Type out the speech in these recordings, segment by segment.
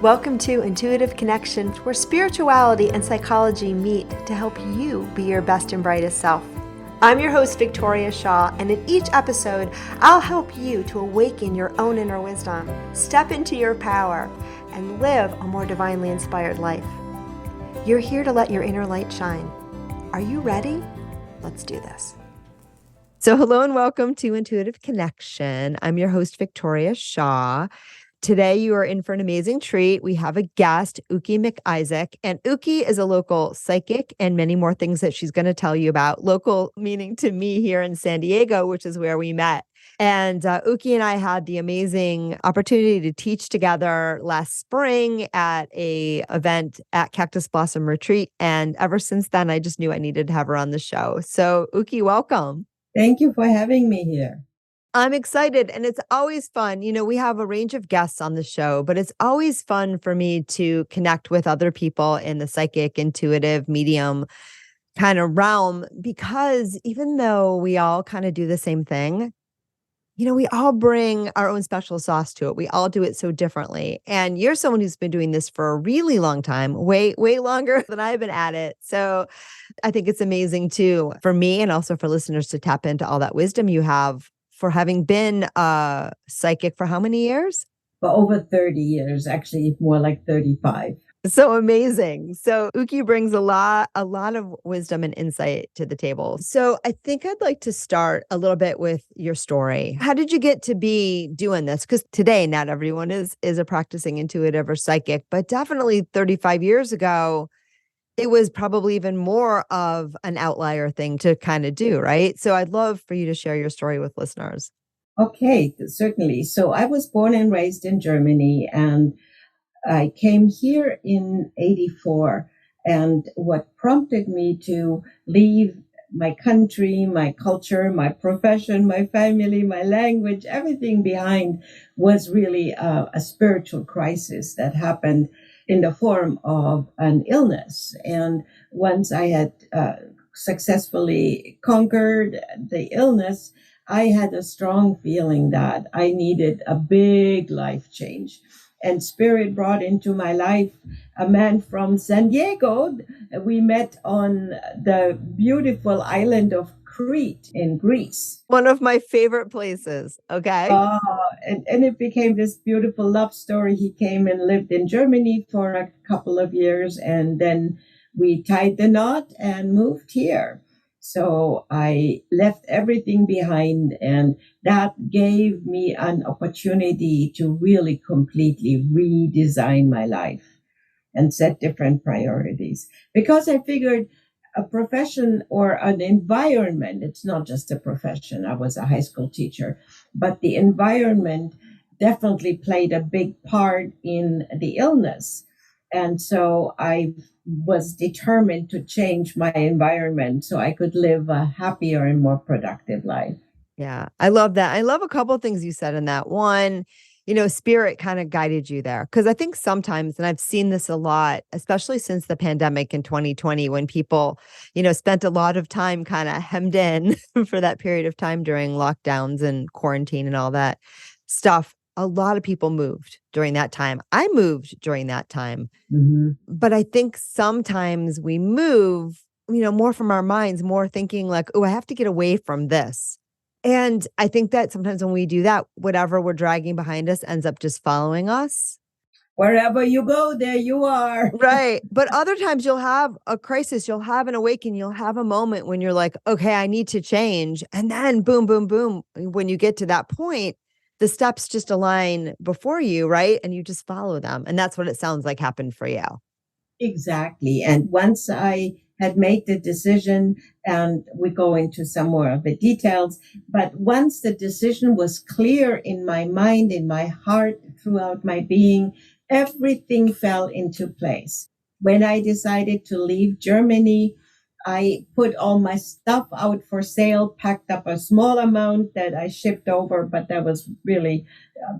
Welcome to Intuitive Connections, where spirituality and psychology meet to help you be your best and brightest self. I'm your host, Victoria Shaw, and in each episode, I'll help you to awaken your own inner wisdom, step into your power, and live a more divinely inspired life. You're here to let your inner light shine. Are you ready? Let's do this. So hello and welcome to Intuitive Connection. I'm your host, Victoria Shaw. Today, you are in for an amazing treat. We have a guest, Uki MacIsaac, and Uki is a local psychic and many more things that she's going to tell you about. Local meaning to me here in San Diego, which is where we met. And Uki and I had the amazing opportunity to teach together last spring at a event at Cactus Blossom Retreat. And ever since then, I just knew I needed to have her on the show. So Uki, welcome. Thank you for having me here. I'm excited, and it's always fun. You know, we have a range of guests on the show, but it's always fun for me to connect with other people in the psychic, intuitive, medium kind of realm, because even though we all kind of do the same thing, you know, we all bring our own special sauce to it. We all do it so differently. And you're someone who's been doing this for a really long time, way longer than I've been at it. So I think it's amazing too, for me and also for listeners to tap into all that wisdom you have for having been a psychic for how many years? For over 30 years, actually more like 35. So amazing. So Uki brings a lot of wisdom and insight to the table. So I think I'd like to start a little bit with your story. How did you get to be doing this? Because today, not everyone is a practicing intuitive or psychic, but definitely 35 years ago, it was probably even more of an outlier thing to kind of do, right? So I'd love for you to share your story with listeners. Okay, certainly. So I was born and raised in Germany, and I came here in 84. And what prompted me to leave my country, my culture, my profession, my family, my language, everything behind was really a spiritual crisis that happened in the form of an illness. And once I had successfully conquered the illness, I had a strong feeling that I needed a big life change. And Spirit brought into my life a man from San Diego. We met on the beautiful island of Crete in Greece. One of my favorite places. Okay. And it became this beautiful love story. He came and lived in Germany for a couple of years, and then we tied the knot and moved here. So I left everything behind, and that gave me an opportunity to really completely redesign my life and set different priorities. Because I figured a profession or an environment, it's not just a profession. I was a high school teacher, but the environment definitely played a big part in the illness. And so I was determined to change my environment so I could live a happier and more productive life. Yeah, I love that. I love a couple of things you said in that. One, you know, spirit kind of guided you there. Because I think sometimes, and I've seen this a lot, especially since the pandemic in 2020, when people, you know, spent a lot of time kind of hemmed in for that period of time during lockdowns and quarantine and all that stuff. A lot of people moved during that time. I moved during that time. Mm-hmm. But I think sometimes we move, you know, more from our minds, more thinking like, oh, I have to get away from this. And I think that sometimes when we do that, whatever we're dragging behind us ends up just following us. Wherever you go, there you are. Right. But other times you'll have a crisis, you'll have an awakening, you'll have a moment when you're like, okay, I need to change. And then boom, boom, boom. When you get to that point, the steps just align before you, right? And you just follow them. And that's what it sounds like happened for you. Exactly. And once I had made the decision, and we go into some more of the details, but once the decision was clear in my mind, in my heart, throughout my being, everything fell into place. When I decided to leave Germany, I put all my stuff out for sale, packed up a small amount that I shipped over, but that was really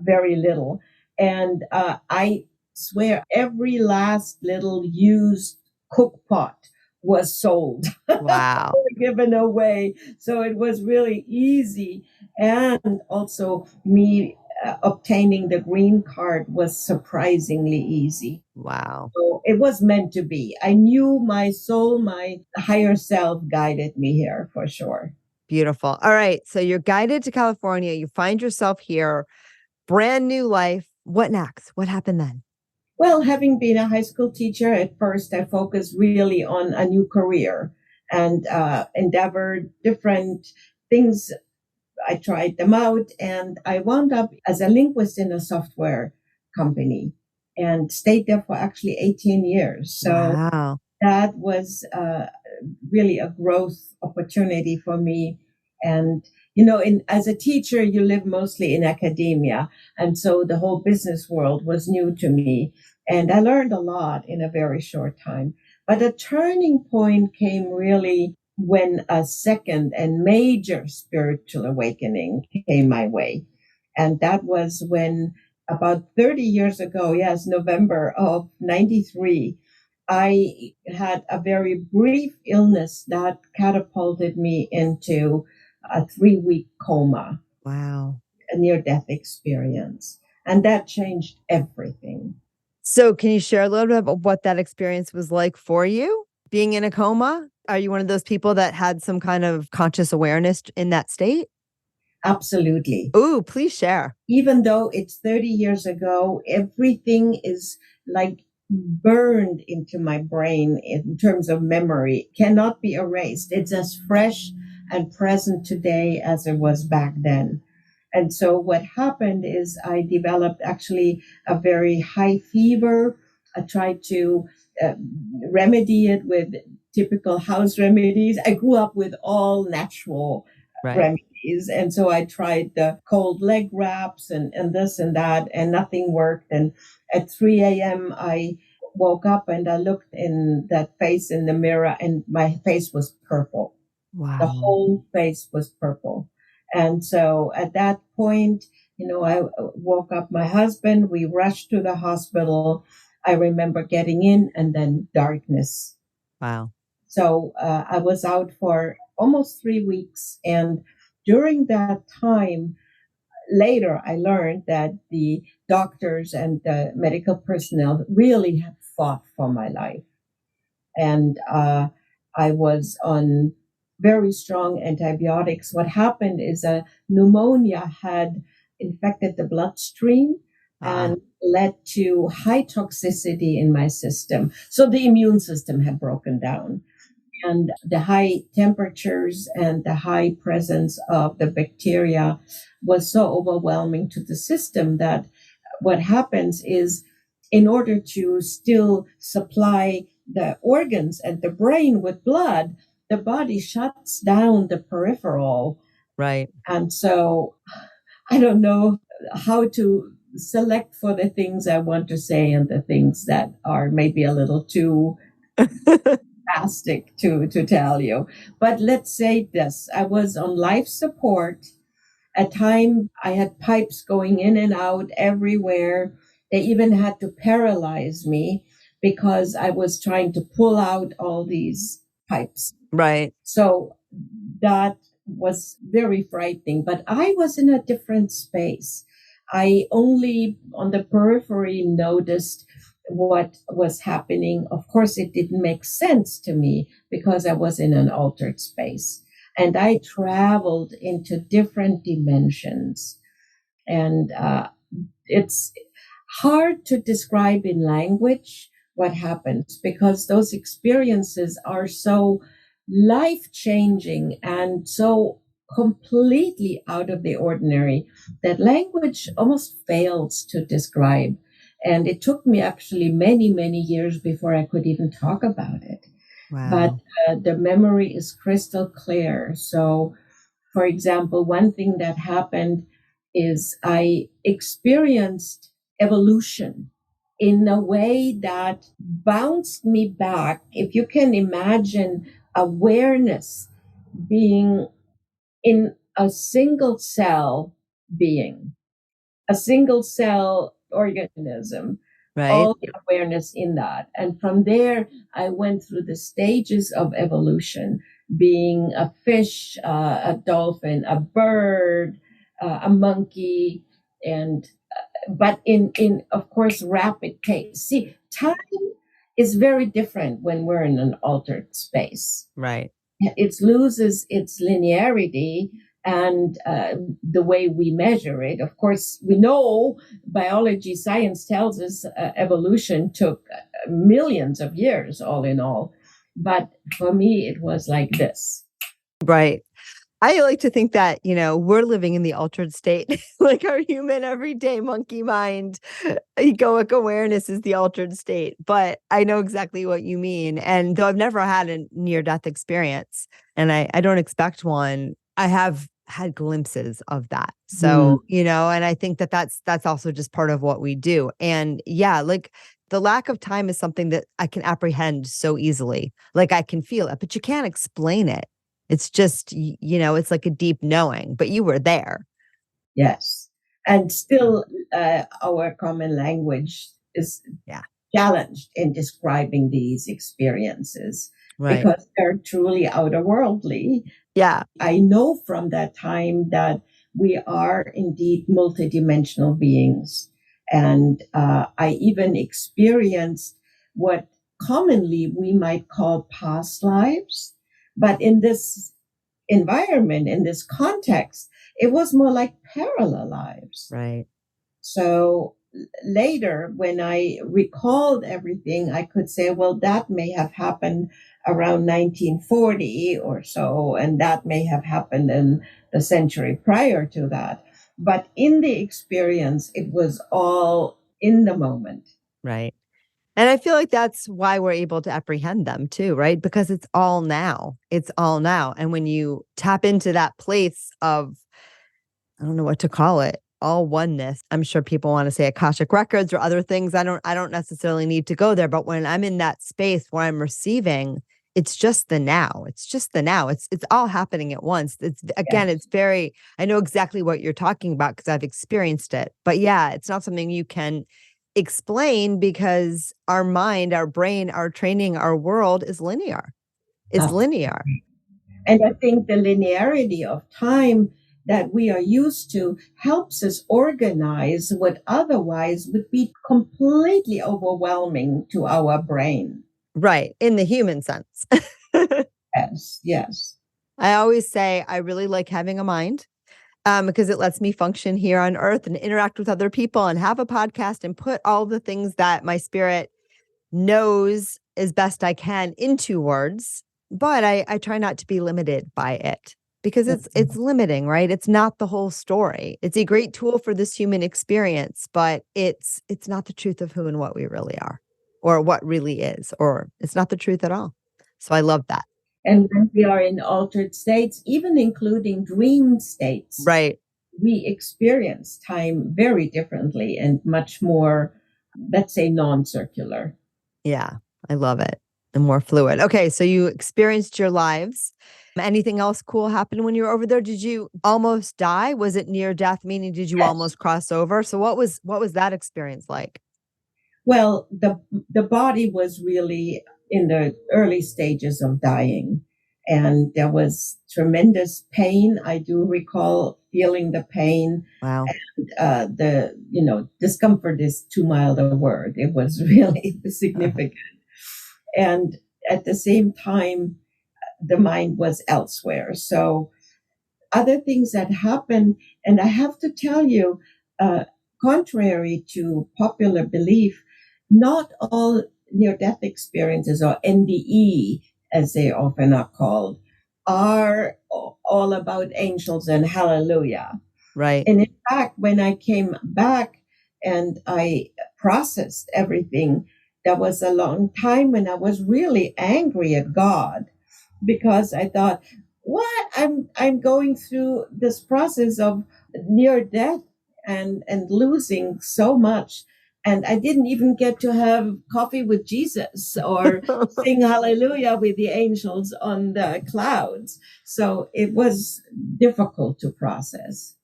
very little. And I swear every last little used cook pot was sold. Wow. Given away. So it was really easy. And also me obtaining the green card was surprisingly easy. Wow. So it was meant to be. I knew my soul, my higher self guided me here for sure. Beautiful. All right. So you're guided to California. You find yourself here, brand new life. What next? What happened then? Well, having been a high school teacher, at first I focused really on a new career and endeavored different things. I tried them out and I wound up as a linguist in a software company and stayed there for actually 18 years. So Wow. that was really a growth opportunity for me. And, as a teacher, you live mostly in academia. And so the whole business world was new to me. And I learned a lot in a very short time. But a turning point came really when a second and major spiritual awakening came my way. And that was when, about 30 years ago, yes, November of 93, I had a very brief illness that catapulted me into a 3-week coma, Wow. a near death experience. And that changed everything. So can you share a little bit about what that experience was like for you, being in a coma? Are you one of those people that had some kind of conscious awareness in that state? Absolutely. Ooh, please share. Even though it's 30 years ago, everything is like burned into my brain in terms of memory, cannot be erased. It's as fresh and present today as it was back then. And so what happened is I developed actually a very high fever. I tried to uh, remedy it with typical house remedies. I grew up with all natural Right. remedies. And so I tried the cold leg wraps and this and that, and nothing worked. And at 3 a.m., I woke up and I looked in that face in the mirror, and my face was purple. The Wow. whole face was purple. And so at that point, I woke up my husband. We rushed to the hospital. I remember getting in and then darkness. Wow. So I was out for almost 3 weeks. And during that time, later I learned that the doctors and the medical personnel really had fought for my life. And I was on very strong antibiotics. What happened is a pneumonia had infected the bloodstream and led to high toxicity in my system. So the immune system had broken down. And the high temperatures and the high presence of the bacteria was so overwhelming to the system that what happens is, in order to still supply the organs and the brain with blood, the body shuts down the peripheral. Right. And so I don't know how to select for the things I want to say and the things that are maybe a little too drastic to tell you. But let's say this: I was on life support. At time I had pipes going in and out everywhere. They even had to paralyze me because I was trying to pull out all these pipes. Right. So that was very frightening. But I was in a different space. I only on the periphery noticed what was happening. Of course, it didn't make sense to me because I was in an altered space. And I traveled into different dimensions. And it's hard to describe in language what happens because those experiences are so life changing and so completely out of the ordinary that language almost fails to describe. And it took me actually many, many years before I could even talk about it. Wow. But the memory is crystal clear. So, for example, one thing that happened is I experienced evolution in a way that bounced me back. If you can imagine awareness being in a single cell being, a single cell organism, Right. all the awareness in that. And from there, I went through the stages of evolution, being a fish, a dolphin, a bird, a monkey, and but in of course rapid pace. See, time is very different when we're in an altered space. Right. It loses its linearity and the way we measure it. Of course, we know biology, science tells us evolution took millions of years, all in all. But for me, it was like this. Right. I like to think that, we're living in the altered state, like our human everyday monkey mind, egoic awareness is the altered state. But I know exactly what you mean. And though I've never had a near death experience and I don't expect one, I have had glimpses of that. So, and I think that that's also just part of what we do. And yeah, like the lack of time is something that I can apprehend so easily. Like I can feel it, but you can't explain it. It's just, it's like a deep knowing, but you were there. Yes. And still, our common language is challenged in describing these experiences because they're truly outerworldly. Yeah. I know from that time that we are indeed multidimensional beings. And I even experienced what commonly we might call past lives. But in this environment, in this context, it was more like parallel lives. Right. So later, when I recalled everything, I could say, well, that may have happened around 1940 or so, and that may have happened in the century prior to that. But in the experience, it was all in the moment. Right. And I feel like that's why we're able to apprehend them too, right? Because it's all now. It's all now. And when you tap into that place of, I don't know what to call it, all oneness. I'm sure people want to say Akashic records or other things. I don't necessarily need to go there, but when I'm in that space where I'm receiving, it's just the now. It's just the now. It's all happening at once. It's again, it's very, I know exactly what you're talking about because I've experienced it. But yeah, it's not something you can explain because our mind, our brain, our training, our world is linear. It's linear. And I think the linearity of time that we are used to helps us organize what otherwise would be completely overwhelming to our brain. Right. In the human sense. Yes, yes. I always say I really like having a mind because it lets me function here on earth and interact with other people and have a podcast and put all the things that my spirit knows as best I can into words. But I try not to be limited by it because it's limiting, right? It's not the whole story. It's a great tool for this human experience, but it's not the truth of who and what we really are or what really is, or it's not the truth at all. So I love that. And when we are in altered states, even including dream states, right, we experience time very differently and much more, let's say, non-circular. Yeah, I love it. And more fluid. Okay, so you experienced your lives. Anything else cool happen when you were over there? Did you almost die? Was it near death? Meaning, did you almost cross over? So what was that experience like? Well, the body was really in the early stages of dying, and there was tremendous pain. I do recall feeling the pain. Wow. And the discomfort is too mild a word. It was really significant. And at the same time, the mind was elsewhere. So other things that happened, and I have to tell you, contrary to popular belief, not all near-death experiences, or NDE, as they often are called, are all about angels and hallelujah. Right. And in fact, when I came back and I processed everything, there was a long time when I was really angry at God because I thought, what? I'm going through this process of near death and losing so much, and I didn't even get to have coffee with Jesus or sing hallelujah with the angels on the clouds. So it was difficult to process.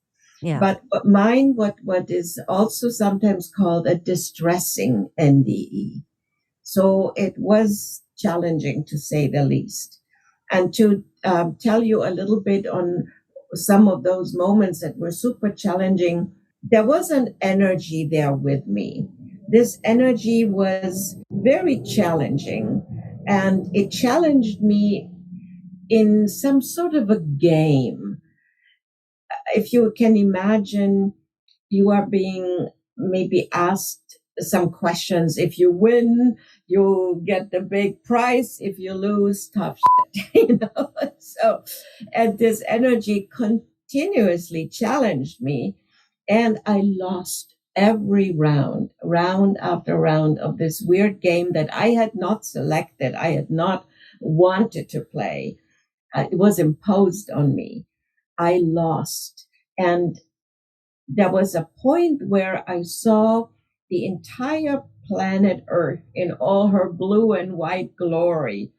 Yeah. But what is also sometimes called a distressing NDE. So it was challenging, to say the least. And to tell you a little bit on some of those moments that were super challenging, there was an energy there with me. This energy was very challenging, and it challenged me in some sort of a game. If you can imagine, you are being maybe asked some questions. If you win, you get the big prize. If you lose, tough shit, So, and this energy continuously challenged me, and I lost every round after round of this weird game that I had not selected. I had not wanted to play. It was imposed on me. I lost. And there was a point where I saw the entire planet Earth in all her blue and white glory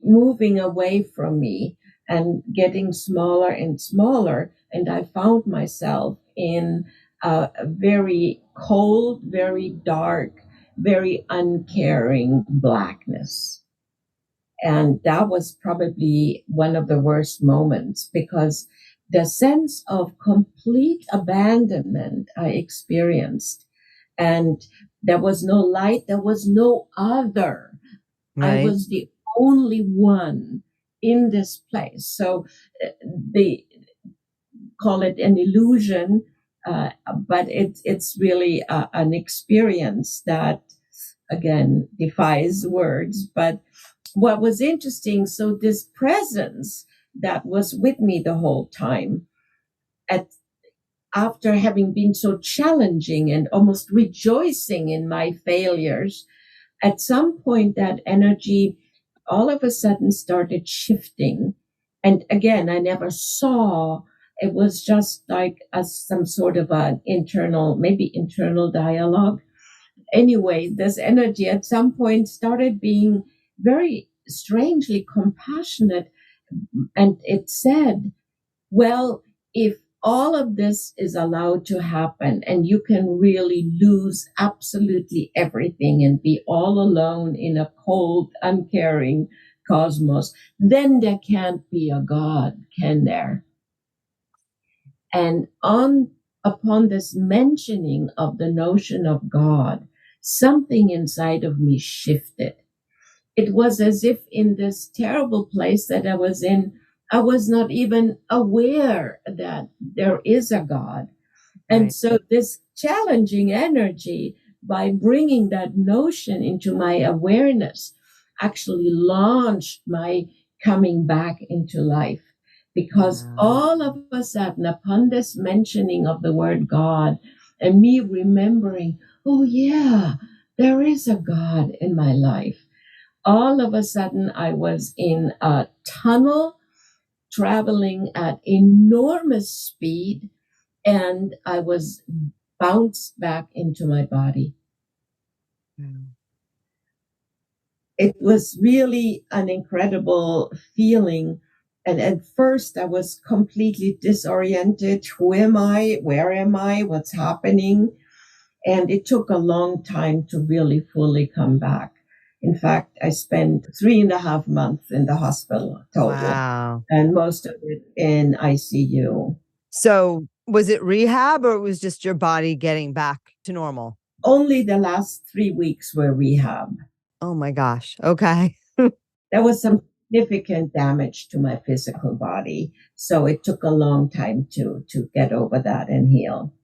moving away from me and getting smaller and smaller. And I found myself in a very cold, very dark, very uncaring blackness. And that was probably one of the worst moments, because the sense of complete abandonment I experienced, and there was no light, there was no other. I Right. was the only one in this place. So they call it an illusion, but it's really an experience that, again, defies words. But what was interesting, so this presence that was with me the whole time, at after having been so challenging and almost rejoicing in my failures, at some point that energy all of a sudden started shifting. And again, I never saw. It was just like some sort of an maybe internal dialogue. Anyway, this energy at some point started being very strangely compassionate. And it said, well, if all of this is allowed to happen and you can really lose absolutely everything and be all alone in a cold, uncaring cosmos, then there can't be a God, can there? And upon this mentioning of the notion of God, something inside of me shifted. It was as if in this terrible place that I was in, I was not even aware that there is a God. And Right. so this challenging energy, by bringing that notion into my awareness, actually launched my coming back into life. Because Wow. all of a sudden, upon this mentioning of the word God, and me remembering, oh yeah, there is a God in my life, all of a sudden I was in a tunnel traveling at enormous speed, and I was bounced back into my body. Wow. It was really an incredible feeling. And at first I was completely disoriented. Who am I? Where am I? What's happening? And it took a long time to really fully come back. In fact, I spent 3.5 months in the hospital total, Wow. and most of it in ICU. So was it rehab or it was just your body getting back to normal? Only the last 3 weeks were rehab. Oh my gosh. Okay. There was some significant damage to my physical body, so it took a long time to get over that and heal.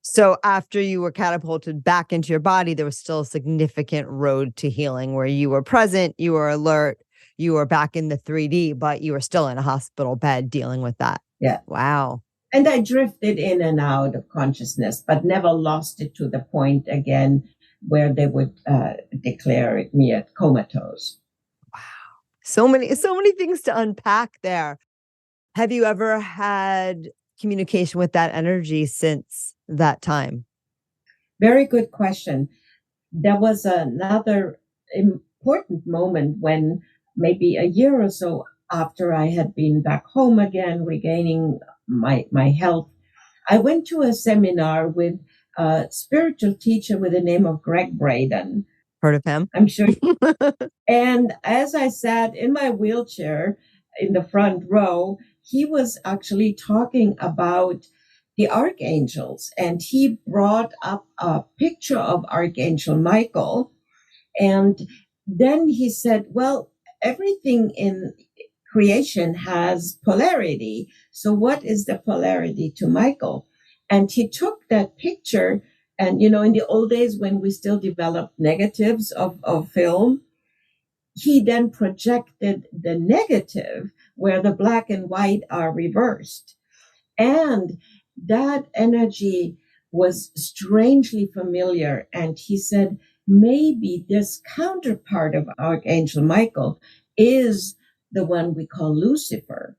So after you were catapulted back into your body, there was still a significant road to healing where you were present, you were alert, you were back in the 3D, but you were still in a hospital bed dealing with that. Yeah. Wow. And I drifted in and out of consciousness, but never lost it to the point again where they would declare me a comatose. Wow. So many things to unpack there. Have you ever had communication with that energy since that time? Very good question. There was another important moment when, maybe a year or so after I had been back home again, regaining my health, I went to a seminar with a spiritual teacher with the name of Greg Braden. Heard of him? I'm sure. And as I sat in my wheelchair in the front row, he was actually talking about the archangels, and he brought up a picture of Archangel Michael. And then he said, well, everything in creation has polarity. So what is the polarity to Michael? And he took that picture, and, in the old days when we still developed negatives of film, he then projected the negative where the black and white are reversed. And that energy was strangely familiar. And he said, maybe this counterpart of Archangel Michael is the one we call Lucifer.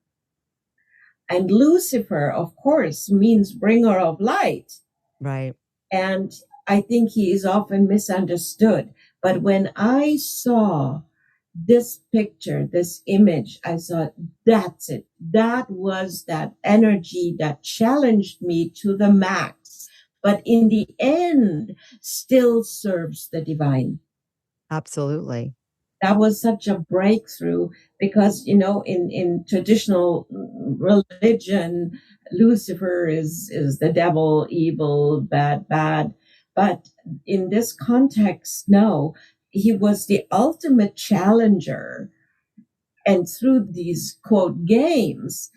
And Lucifer, of course, means bringer of light. Right. And I think he is often misunderstood. But when I saw this picture, this image, I thought, that's it. That was that energy that challenged me to the max, but in the end, still serves the divine. Absolutely. That was such a breakthrough because, in traditional religion, Lucifer is the devil, evil, bad. But in this context, no, he was the ultimate challenger. And through these quote games,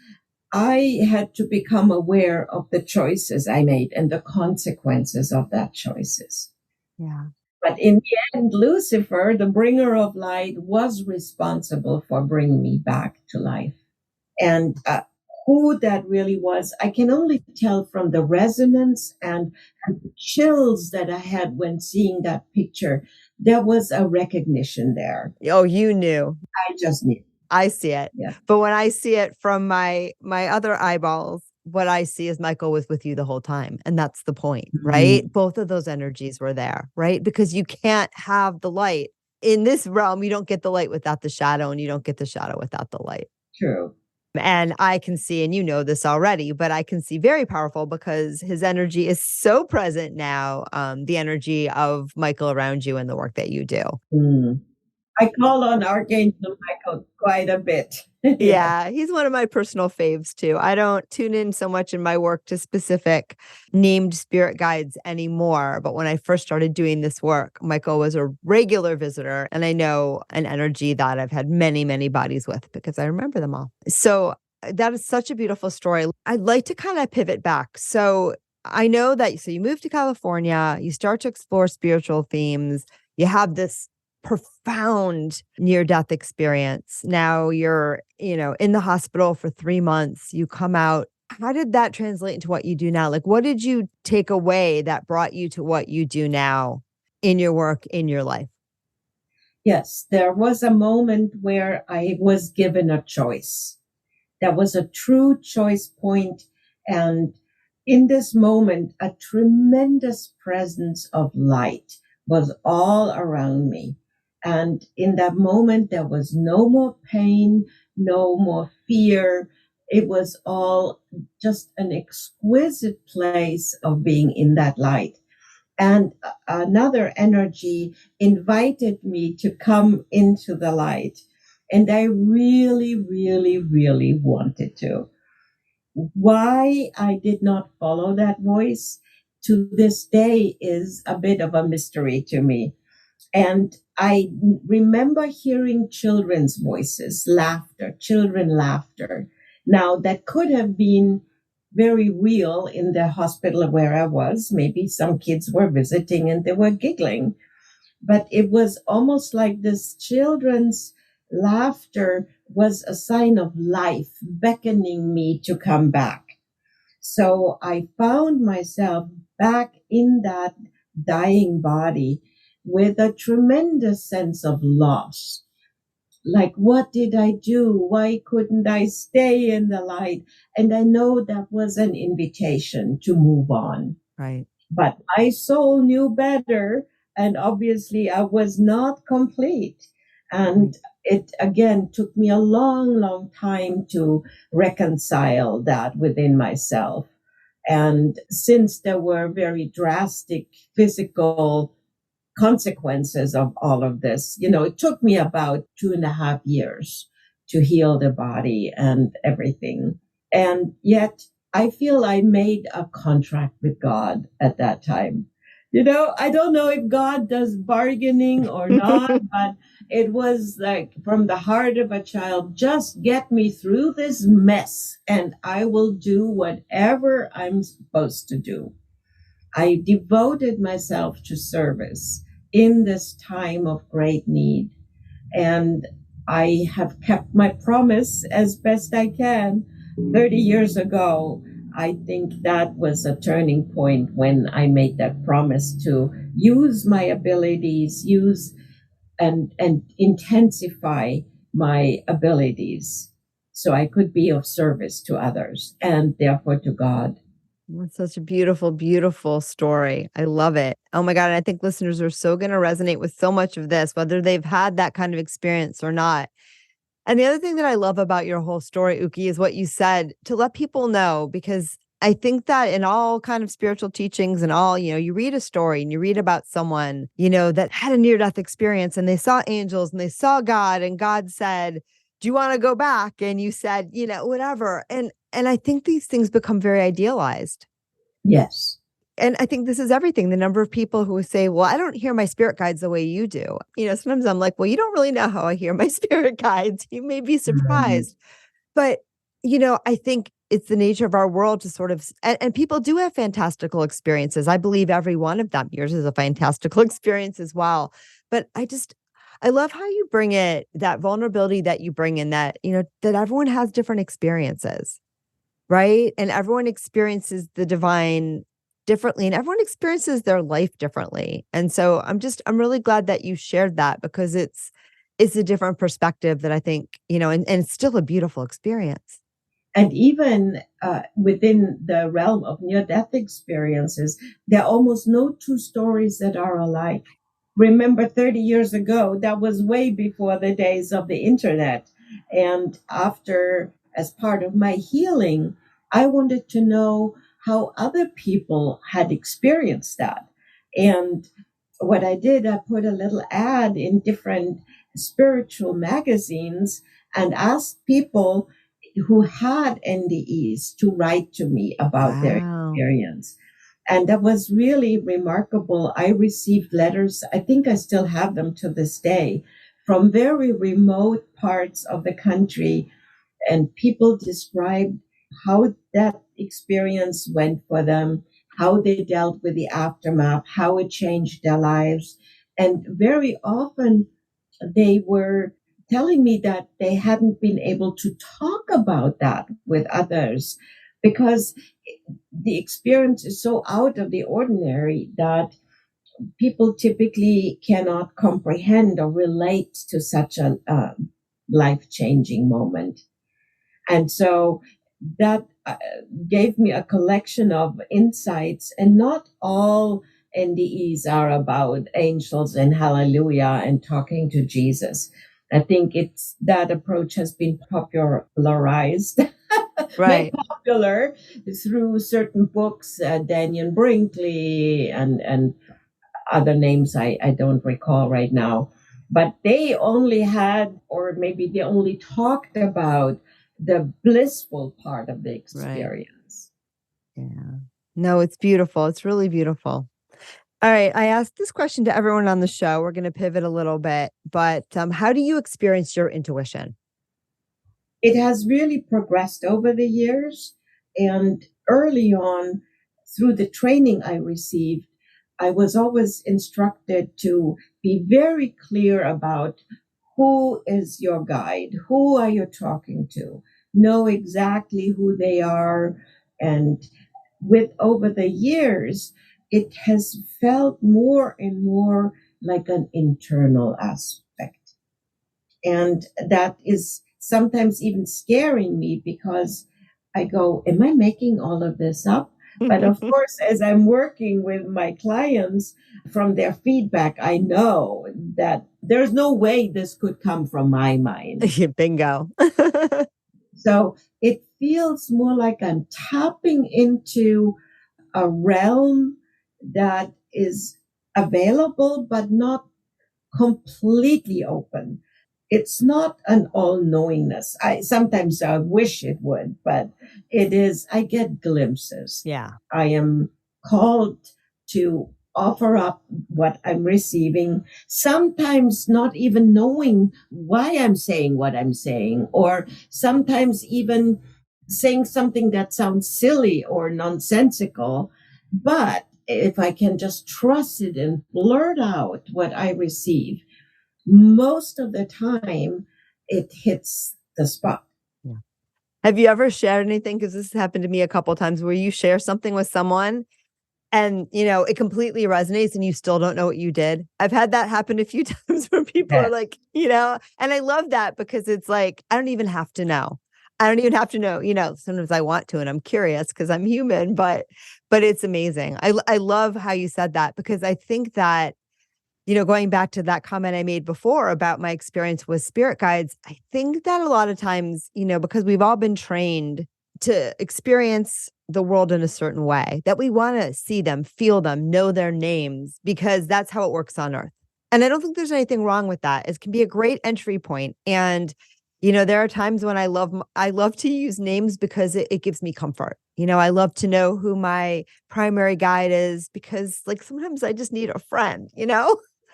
I had to become aware of the choices I made and the consequences of that choices. Yeah. But in the end, Lucifer, the bringer of light, was responsible for bringing me back to life. And who that really was, I can only tell from the resonance and the chills that I had when seeing that picture. There was a recognition there. Oh, you knew. I just knew. I see it. Yeah. But when I see it from my other eyeballs, what I see is Michael was with you the whole time. And that's the point, right? Both of those energies were there, right? Because you can't have the light. In this realm, you don't get the light without the shadow, and you don't get the shadow without the light. True. And I can see, and you know this already, but I can see very powerful because his energy is so present now, the energy of Michael around you and the work that you do. I call on Archangel Michael quite a bit. Yeah, he's one of my personal faves too. I don't tune in so much in my work to specific named spirit guides anymore. But when I first started doing this work, Michael was a regular visitor. And I know an energy that I've had many, many bodies with because I remember them all. So that is such a beautiful story. I'd like to kind of pivot back. So I know that, so you moved to California, you start to explore spiritual themes, you have this profound near-death experience. Now you're, in the hospital for 3 months, you come out. How did that translate into what you do now? Like, what did you take away that brought you to what you do now in your work, in your life? Yes, there was a moment where I was given a choice. That was a true choice point. And in this moment, a tremendous presence of light was all around me. And in that moment, there was no more pain, no more fear. It was all just an exquisite place of being in that light. And another energy invited me to come into the light. And I really, really, really wanted to. Why I did not follow that voice to this day is a bit of a mystery to me. And I remember hearing children's voices, laughter, children laughter. Now, that could have been very real in the hospital where I was. Maybe some kids were visiting and they were giggling. But it was almost like this children's laughter was a sign of life, beckoning me to come back. So I found myself back in that dying body with a tremendous sense of loss. Like, what did I do? Why couldn't I stay in the light? And I know that was an invitation to move on. Right. But my soul knew better. And obviously, I was not complete. And it again took me a long, long time to reconcile that within myself. And since there were very drastic physical consequences of all of this, it took me about 2.5 years to heal the body and everything. And yet I feel I made a contract with God at that time. You know, I don't know if God does bargaining or not, but it was like from the heart of a child, just get me through this mess and I will do whatever I'm supposed to do. I devoted myself to service in this time of great need. And I have kept my promise as best I can. 30 years ago, I think that was a turning point when I made that promise to use my abilities, use and intensify my abilities so I could be of service to others and therefore to God. That's such a beautiful, beautiful story. I love it. Oh my God. And I think listeners are so going to resonate with so much of this, whether they've had that kind of experience or not. And the other thing that I love about your whole story, Uki, is what you said to let people know, because I think that in all kind of spiritual teachings and all, you read a story and you read about someone, that had a near death experience and they saw angels and they saw God and God said, do you want to go back? And you said, whatever. And I think these things become very idealized. Yes. And I think this is everything. The number of people who say, well, I don't hear my spirit guides the way you do. Sometimes I'm like, well, you don't really know how I hear my spirit guides. You may be Mhm. surprised. But, I think it's the nature of our world to sort of, and people do have fantastical experiences. I believe every one of them. Yours is a fantastical experience as well. But I love how you bring it, that vulnerability that you bring in, that, that everyone has different experiences. Right? And everyone experiences the divine differently and everyone experiences their life differently. And so I'm really glad that you shared that, because it's a different perspective that I think, and it's still a beautiful experience. And even within the realm of near death experiences, there are almost no two stories that are alike. Remember, 30 years ago, that was way before the days of the internet. And after, as part of my healing, I wanted to know how other people had experienced that. And what I did, I put a little ad in different spiritual magazines and asked people who had NDEs to write to me about their Wow. experience. And that was really remarkable. I received letters, I think I still have them to this day, from very remote parts of the country. And people described how that experience went for them, how they dealt with the aftermath, how it changed their lives. And very often they were telling me that they hadn't been able to talk about that with others because the experience is so out of the ordinary that people typically cannot comprehend or relate to such a life changing moment. And so that gave me a collection of insights, and not all NDEs are about angels and hallelujah and talking to Jesus. I think it's that approach has been popularized, made Right. popular through certain books, Daniel Brinkley and other names I don't recall right now. But they only had, or maybe they only talked about the blissful part of the Right. experience. Yeah. No, it's beautiful. It's really beautiful. All right. I asked this question to everyone on the show. We're going to pivot a little bit, but how do you experience your intuition? It has really progressed over the years. And early on, through the training I received, I was always instructed to be very clear about who is your guide, who are you talking to, know exactly who they are. And with over the years, it has felt more and more like an internal aspect. And that is sometimes even scaring me because I go, am I making all of this up? But of course, as I'm working with my clients from their feedback, I know that there's no way this could come from my mind. Bingo. So it feels more like I'm tapping into a realm that is available, but not completely open. it's not an all-knowingness. I wish it would, but it is, I get glimpses. Yeah. I am called to offer up what I'm receiving, sometimes not even knowing why I'm saying what I'm saying, or sometimes even saying something that sounds silly or nonsensical. But if I can just trust it and blurt out what I receive, most of the time it hits the spot. Yeah. Have you ever shared anything? Because this happened to me a couple of times where you share something with someone and, it completely resonates and you still don't know what you did. I've had that happen a few times where people are Yeah. like, and I love that because it's like, I don't even have to know. I don't even have to know, sometimes I want to, and I'm curious because I'm human, but it's amazing. I love how you said that because I think that, going back to that comment I made before about my experience with spirit guides, I think that a lot of times, because we've all been trained to experience the world in a certain way, that we want to see them, feel them, know their names, because that's how it works on Earth. And I don't think there's anything wrong with that. It can be a great entry point. And, there are times when I love to use names because it gives me comfort. I love to know who my primary guide is because like sometimes I just need a friend.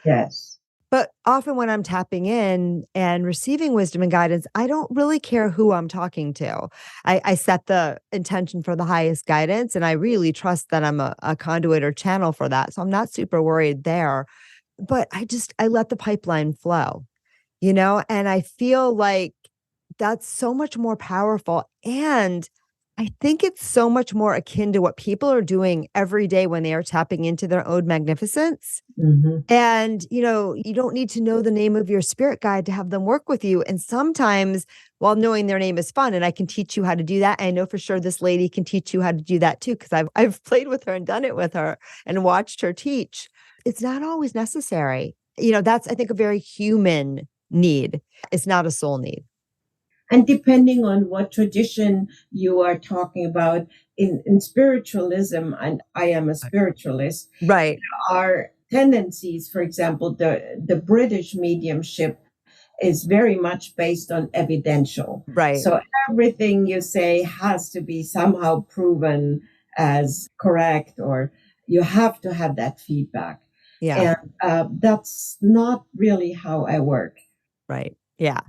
Yes. But often when I'm tapping in and receiving wisdom and guidance, I don't really care who I'm talking to. I set the intention for the highest guidance, and I really trust that I'm a conduit or channel for that. So I'm not super worried there. But I let the pipeline flow, and I feel like that's so much more powerful. And I think it's so much more akin to what people are doing every day when they are tapping into their own magnificence. Mm-hmm. And, you don't need to know the name of your spirit guide to have them work with you. And sometimes while knowing their name is fun and I can teach you how to do that. I know for sure this lady can teach you how to do that too, because I've played with her and done it with her and watched her teach. It's not always necessary. That's, I think, a very human need. It's not a soul need. And depending on what tradition you are talking about, in spiritualism, and I am a spiritualist, Right. our tendencies, for example, the British mediumship is very much based on evidential. Right. So everything you say has to be somehow proven as correct, or you have to have that feedback. Yeah. And that's not really how I work. Right. Yeah.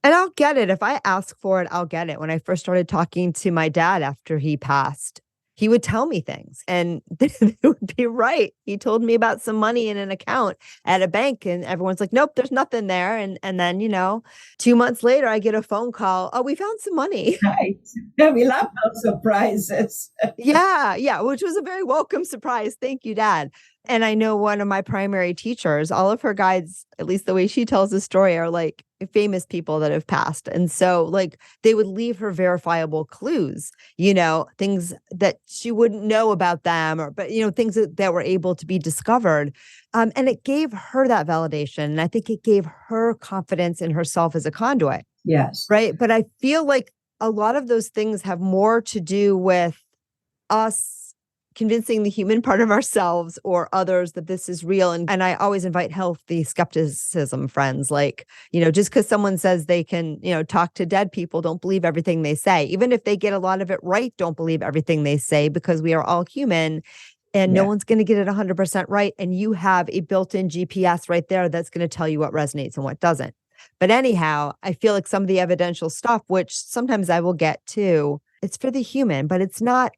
And I'll get it. If I ask for it, I'll get it. When I first started talking to my dad after he passed, he would tell me things and it would be right. He told me about some money in an account at a bank and everyone's like, nope, there's nothing there. And then, 2 months later, I get a phone call. Oh, we found some money. Right. Yeah, we love those surprises. Yeah. Yeah. Which was a very welcome surprise. Thank you, Dad. And I know one of my primary teachers, all of her guides, at least the way she tells the story, are like famous people that have passed. And so, like, they would leave her verifiable clues, things that she wouldn't know about them, but, things that were able to be discovered. And it gave her that validation. And I think it gave her confidence in herself as a conduit. Yes. Right. But I feel like a lot of those things have more to do with us convincing the human part of ourselves or others that this is real. And I always invite healthy skepticism, friends. Like, just because someone says they can, talk to dead people, don't believe everything they say. Even if they get a lot of it right, don't believe everything they say, because we are all human and no one's going to get it 100% right. And you have a built-in GPS right there that's going to tell you what resonates and what doesn't. But anyhow, I feel like some of the evidential stuff, which sometimes I will get too, it's for the human, but it's not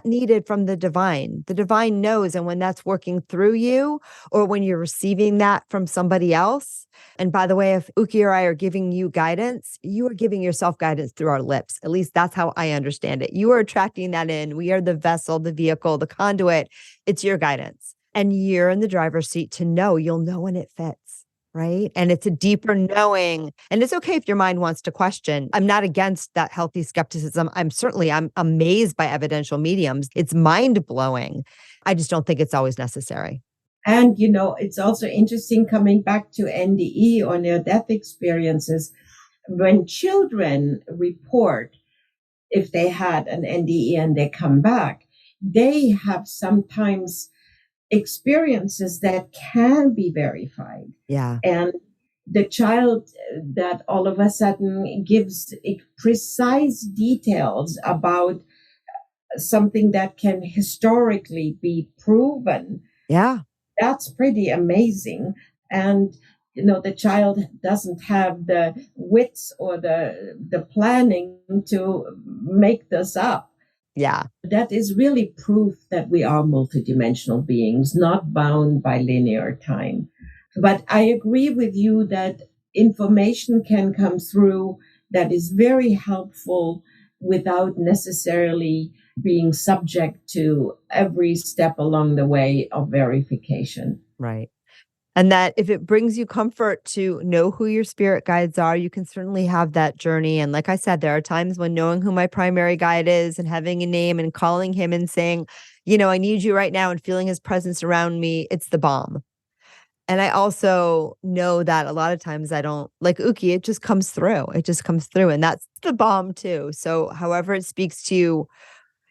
needed from the divine. The divine knows. And when that's working through you, or when you're receiving that from somebody else. And by the way, if Uki or I are giving you guidance, you are giving yourself guidance through our lips. At least that's how I understand it. You are attracting that in. We are the vessel, the vehicle, the conduit. It's your guidance. And you're in the driver's seat to know. You'll know when it fits. Right. And it's a deeper knowing. And it's okay if your mind wants to question. I'm not against that healthy skepticism. I'm amazed by evidential mediums. It's mind blowing. I just don't think it's always necessary. And, it's also interesting coming back to NDE or near death experiences. When children report if they had an NDE and they come back, they have sometimes experiences that can be verified. Yeah. And the child that all of a sudden gives precise details about something that can historically be proven, Yeah. that's pretty amazing. And the child doesn't have the wits or the planning to make this up. Yeah. That is really proof that we are multidimensional beings, not bound by linear time. But I agree with you that information can come through that is very helpful without necessarily being subject to every step along the way of verification. Right. And that if it brings you comfort to know who your spirit guides are, you can certainly have that journey. And like I said, there are times when knowing who my primary guide is and having a name and calling him and saying, I need you right now, and feeling his presence around me, it's the bomb. And I also know that a lot of times I don't like Uki, it just comes through. It just comes through. And that's the bomb too. So however it speaks to you,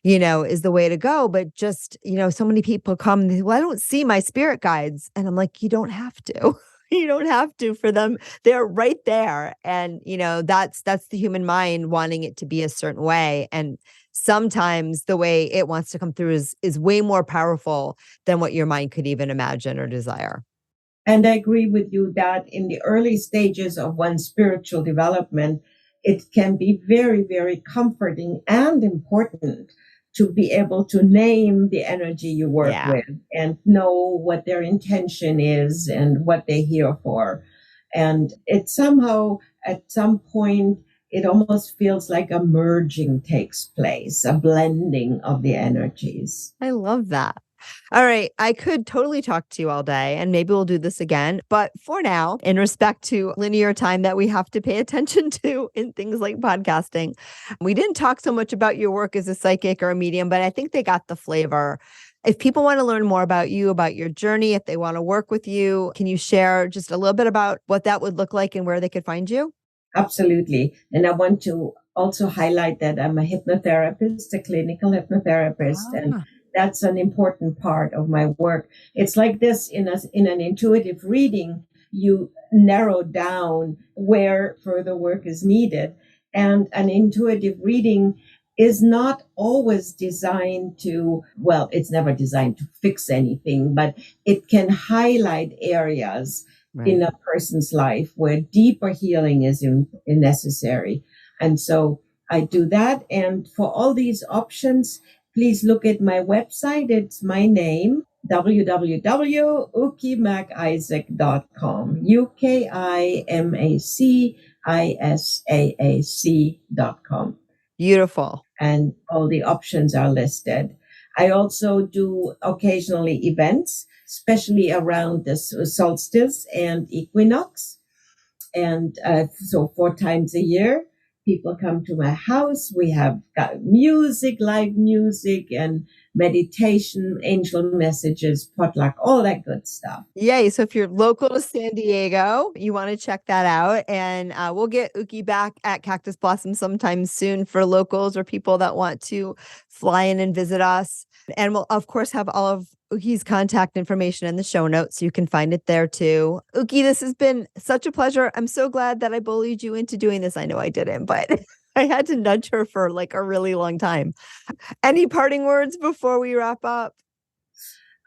is the way to go. But just, so many people come and they say, well, I don't see my spirit guides. And I'm like, you don't have to. You don't have to for them. They're right there. And, that's the human mind wanting it to be a certain way. And sometimes the way it wants to come through is way more powerful than what your mind could even imagine or desire. And I agree with you that in the early stages of one's spiritual development, it can be very, very comforting and important to be able to name the energy you work with and know what their intention is and what they're here for. And it somehow, at some point, it almost feels like a merging takes place, a blending of the energies. I love that. All right. I could totally talk to you all day, and maybe we'll do this again. But for now, in respect to linear time that we have to pay attention to in things like podcasting, we didn't talk so much about your work as a psychic or a medium, but I think they got the flavor. If people want to learn more about you, about your journey, if they want to work with you, can you share just a little bit about what that would look like and where they could find you? Absolutely. And I want to also highlight that I'm a hypnotherapist, a clinical hypnotherapist, and that's an important part of my work. It's like this in an intuitive reading, you narrow down where further work is needed. And an intuitive reading is not always designed to, well, it's never designed to fix anything, but it can highlight areas in a person's life where deeper healing is necessary. And so I do that. And for all these options, please look at my website. It's my name, www.ukimacIsaac.com, UKIMACISAAC.com. Beautiful. And all the options are listed. I also do occasionally events, especially around the solstice and equinox. And so 4 times a year, people come to my house. We have got music, live music, and meditation, angel messages, potluck, all that good stuff. Yay. So if you're local to San Diego, you want to check that out. And we'll get Uki back at Cactus Blossom sometime soon for locals or people that want to fly in and visit us. And we'll, of course, have all of Uki's contact information in the show notes, so you can find it there too. Uki, this has been such a pleasure. I'm so glad that I bullied you into doing this. I know I didn't, but I had to nudge her for like a really long time. Any parting words before we wrap up?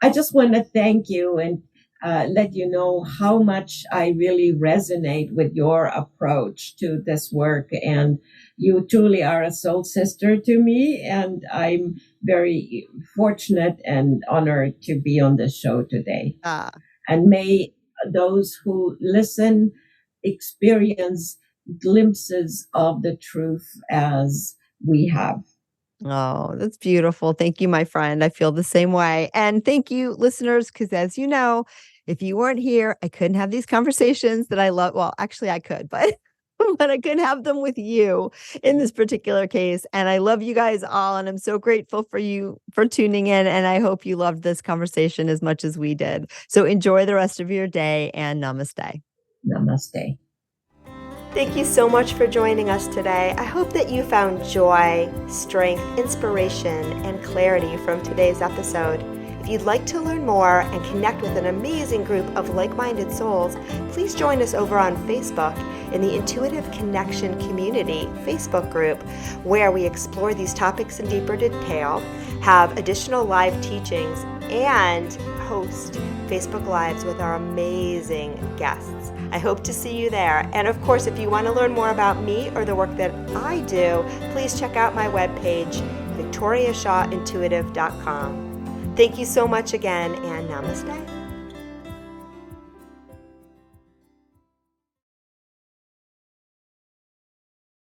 I just want to thank you and let you know how much I really resonate with your approach to this work. And you truly are a soul sister to me. And I'm very fortunate and honored to be on this show today. And may those who listen experience glimpses of the truth as we have. Oh, that's beautiful. Thank you, my friend. I feel the same way. And thank you, listeners, because as you know, if you weren't here, I couldn't have these conversations that I love. Well, actually, I could, but I couldn't have them with you in this particular case. And I love you guys all. And I'm so grateful for you for tuning in. And I hope you loved this conversation as much as we did. So enjoy the rest of your day, and namaste. Namaste. Thank you so much for joining us today. I hope that you found joy, strength, inspiration, and clarity from today's episode. If you'd like to learn more and connect with an amazing group of like-minded souls, please join us over on Facebook in the Intuitive Connection Community Facebook group, where we explore these topics in deeper detail, have additional live teachings, and host Facebook Lives with our amazing guests. I hope to see you there. And of course, if you want to learn more about me or the work that I do, please check out my webpage, victoriashawintuitive.com. Thank you so much again, and namaste.